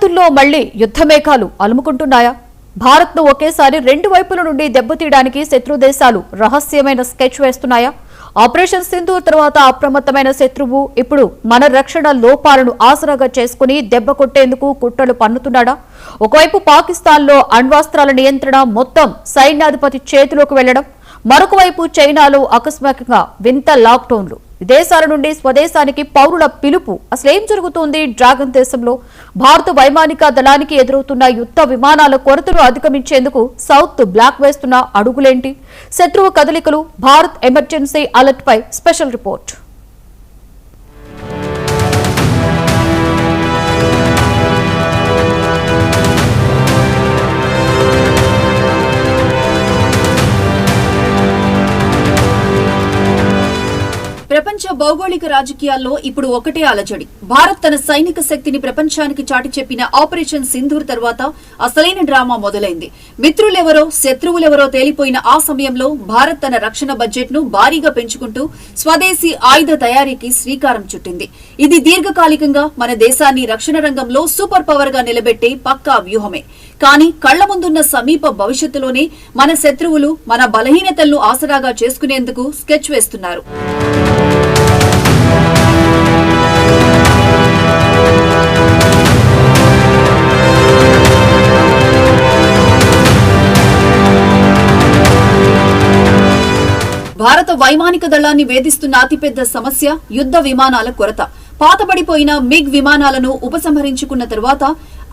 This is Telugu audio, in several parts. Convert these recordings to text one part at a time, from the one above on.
సరిహద్దుల్లో మళ్లీ యుద్ధమేఘాలు అలుముకుంటున్నాయా? భారత్ను ఒకేసారి రెండు వైపుల నుండి దెబ్బతీయడానికి శత్రు దేశాలు రహస్యమైన స్కెచ్ వేస్తున్నాయా? ఆపరేషన్ సింధూర్ తర్వాత అప్రమత్తమైన శత్రువు ఇప్పుడు మన రక్షణ లోపాలను ఆసరాగా చేసుకుని దెబ్బ కొట్టేందుకు కుట్రలు పన్నుతున్నాడా? ఒకవైపు పాకిస్తాన్లో అణ్వాస్త్రాల నియంత్రణ మొత్తం సైన్యాధిపతి చేతిలోకి వెళ్లడం, మరొక వైపు చైనాలో ఆకస్మికంగా వింత లాక్డౌన్లు, విదేశాల నుండి స్వదేశానికి పౌరుల పిలుపు. అసలేం జరుగుతోంది డ్రాగన్ దేశంలో? భారత వైమానిక దళానికి ఎదురవుతున్న యుద్ధ విమానాల కొరతను అధిగమించేందుకు సౌత్ బ్లాక్ వేస్తున్న అడుగులేంటి? శత్రువు కదలికలు, భారత్ ఎమర్జెన్సీ అలర్ట్ పై స్పెషల్ రిపోర్ట్. ప్రపంచ భౌగోళిక రాజకీయాల్లో ఇప్పుడు ఒకటే అలజడి. భారత్ తన సైనిక శక్తిని ప్రపంచానికి చాటి చెప్పిన ఆపరేషన్ సింధూర్ తర్వాత అసలైన డ్రామా మొదలైంది. మిత్రులెవరో శత్రువులెవరో తేలిపోయిన ఆ సమయంలో భారత్ తన రక్షణ బడ్జెట్ ను భారీగా పెంచుకుంటూ స్వదేశీ ఆయుధ తయారీకి శ్రీకారం చుట్టింది. ఇది దీర్ఘకాలికంగా మన దేశాన్ని రక్షణ రంగంలో సూపర్ పవర్ గా నిలబెట్టే పక్కా వ్యూహమే. కానీ కళ్ల ముందున్న సమీప భవిష్యత్తులోనే మన శత్రువులు మన బలహీనతలను ఆసరాగా చేసుకునేందుకు స్కెచ్ వేస్తున్నారు. భారత వైమానిక దళాన్ని వేధిస్తున్న అతిపెద్ద సమస్య యుద్ధ విమానాల కొరత. పాతబడిపోయిన మిగ్ విమానాలను ఉపసంహరించుకున్న తరువాత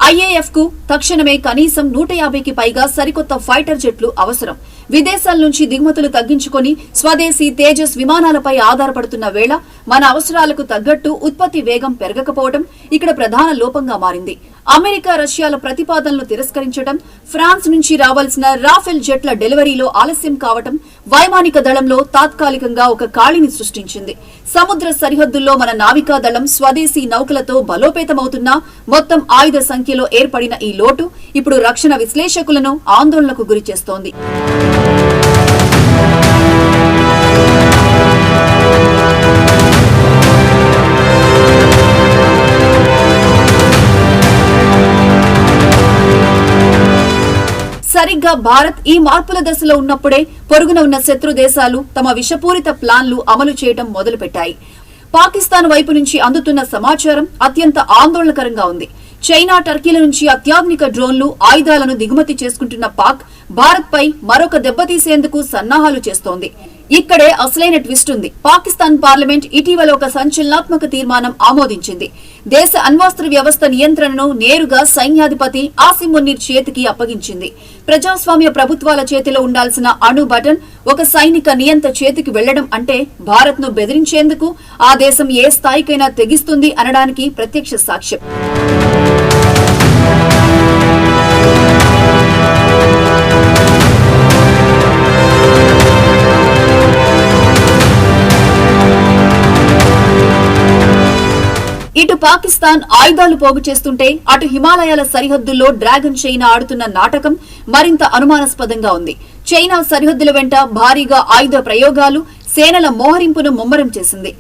ఐఏఎఫ్ కు తక్షణమే కనీసం 150కి పైగా సరికొత్త ఫైటర్ జెట్లు అవసరం. విదేశాల నుంచి దిగుమతులు తగ్గించుకొని స్వదేశీ తేజస్ విమానాలపై ఆధారపడుతున్న వేళ మన అవసరాలకు తగ్గట్టు ఉత్పత్తి వేగం పెరగకపోవడం ఇక్కడ ప్రధాన లోపంగా మారింది. అమెరికా రష్యాల ప్రతిపాదనలు తిరస్కరించడం, ఫ్రాన్స్ నుంచి రావాల్సిన రాఫెల్ జెట్ల డెలివరీలో ఆలస్యం కావడం వైమానిక దళంలో తాత్కాలికంగా ఒక ఖాళీని సృష్టించింది. సముద్ర సరిహద్దుల్లో మన నావికా దళం స్వదేశీ నౌకలతో బలోపేతమవుతున్నా మొత్తం ఆయుధ సంఖ్యలో ఏర్పడిన ఈ లోటు ఇప్పుడు రక్షణ విశ్లేషకులను ఆందోళనకు గురిచేస్తోంది. సరిగ్గా భారత్ ఈ మార్పుల దశలో ఉన్నప్పుడే పొరుగున ఉన్న శత్రు దేశాలు తమ విషపూరిత ప్లాన్లు అమలు చేయడం మొదలుపెట్టాయి. పాకిస్తాన్ వైపు నుంచి అందుతున్న సమాచారం అత్యంత ఆందోళనకరంగా ఉంది. చైనా, టర్కీల నుంచి అత్యాధునిక డ్రోన్లు, ఆయుధాలను దిగుమతి చేసుకుంటున్న పాక్ భారత్ పై మరొక దెబ్బతీసేందుకు సన్నాహాలు చేస్తోంది. ఇక్కడే అసలైన ట్విస్ట్ ఉంది. పాకిస్తాన్ పార్లమెంట్ ఇటీవల ఒక సంచలనాత్మక తీర్మానం ఆమోదించింది. దేశ అణ్వాస్త్ర వ్యవస్థ నియంత్రణను నేరుగా సైన్యాధిపతి ఆసిమ్ మునీర్ చేతికి అప్పగించింది. ప్రజాస్వామ్య ప్రభుత్వాల చేతిలో ఉండాల్సిన అణు బటన్ ఒక సైనిక నియంత చేతికి వెళ్లడం అంటే భారత్ ను బెదిరించేందుకు ఆ దేశం ఏ స్థాయికైనా తెగిస్తుంది అనడానికి ప్రత్యక్ష సాక్ష్యం. ఇటు పాకిస్తాన్ ఆయుధాలు పోగు చేస్తుంటే అటు హిమాలయాల సరిహద్దుల్లో డ్రాగన్ చైనా ఆడుతున్న నాటకం మరింత అనుమానాస్పదంగా ఉంది. చైనా సరిహద్దుల వెంట భారీగా ఆయుధ ప్రయోగాలు, సేనల మోహరింపును ముమ్మరం చేసింది.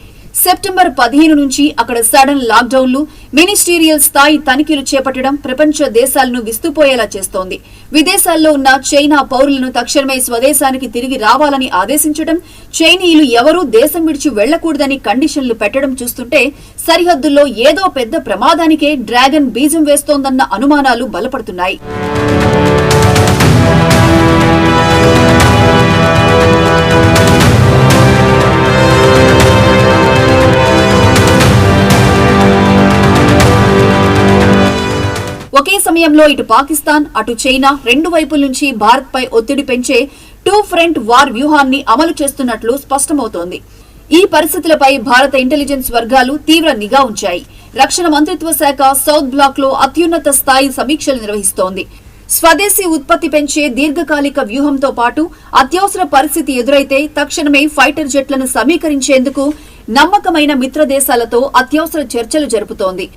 సెప్టెంబర్ 15 నుంచి అక్కడ సడన్ లాక్డౌన్లు, మినిస్టీరియల్ స్థాయి తనిఖీలు చేపట్టడం ప్రపంచ దేశాలను విస్తుపోయేలా చేస్తోంది. విదేశాల్లో ఉన్న చైనా పౌరులను తక్షణమే స్వదేశానికి తిరిగి రావాలని ఆదేశించడం, చైనీయులు ఎవరూ దేశం విడిచి వెళ్లకూడదని కండిషన్లు పెట్టడం చూస్తుంటే సరిహద్దుల్లో ఏదో పెద్ద ప్రమాదానికే డ్రాగన్ బీజం వేస్తోందన్న అనుమానాలు బలపడుతున్నాయి. ఒకే సమయంలో ఇటు పాకిస్తాన్, అటు చైనా రెండు వైపుల నుంచి భారత్ పై ఒత్తిడి పెంచే టూ ఫ్రంట్ వార్ వ్యూహాన్ని అమలు చేస్తున్నట్లు స్పష్టమవుతోంది. ఈ పరిస్థితులపై భారత ఇంటెలిజెన్స్ వర్గాలు తీవ్ర నిఘా ఉంచాయి. రక్షణ మంత్రిత్వ శాఖ సౌత్ బ్లాక్ లో అత్యున్నత స్థాయి సమీక్షలు నిర్వహిస్తోంది. స్వదేశీ ఉత్పత్తి పెంచే దీర్ఘకాలిక వ్యూహంతో పాటు అత్యవసర పరిస్థితి ఎదురైతే తక్షణమే ఫైటర్ జెట్లను సమీకరించేందుకు నమ్మకమైన మిత్ర దేశాలతో అత్యవసర చర్చలు జరుపుతోంది.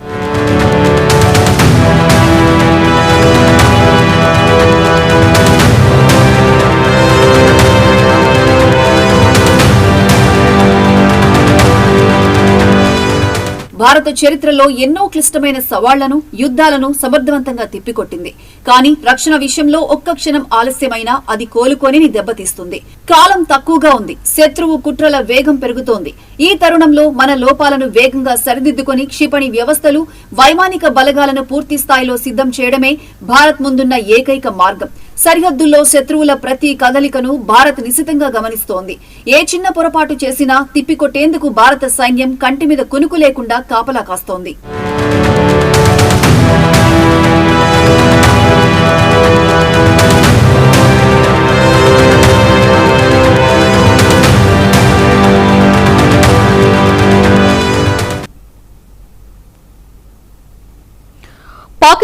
భారత చరిత్రలో ఎన్నో క్లిష్టమైన సవాళ్లను, యుద్ధాలను సమర్థవంతంగా తిప్పికొట్టింది. కానీ రక్షణ విషయంలో ఒక్క క్షణం ఆలస్యమైనా అది కోలుకొని దెబ్బతీస్తుంది. కాలం తక్కువగా ఉంది, శత్రువు కుట్రల వేగం పెరుగుతోంది. ఈ తరుణంలో మన లోపాలను వేగంగా సరిదిద్దుకొని క్షిపణి వ్యవస్థలు, వైమానిక బలగాలను పూర్తి స్థాయిలో సిద్ధం చేయడమే భారత్ ముందున్న ఏకైక మార్గం. సరిహద్దుల్లో శత్రువుల ప్రతి కదలికను భారత్ నిశితంగా గమనిస్తోంది. ఏ చిన్న పొరపాటు చేసినా తిప్పికొట్టేందుకు భారత సైన్యం కంటి మీద కునుకు లేకుండా కాపలా కాస్తోంది.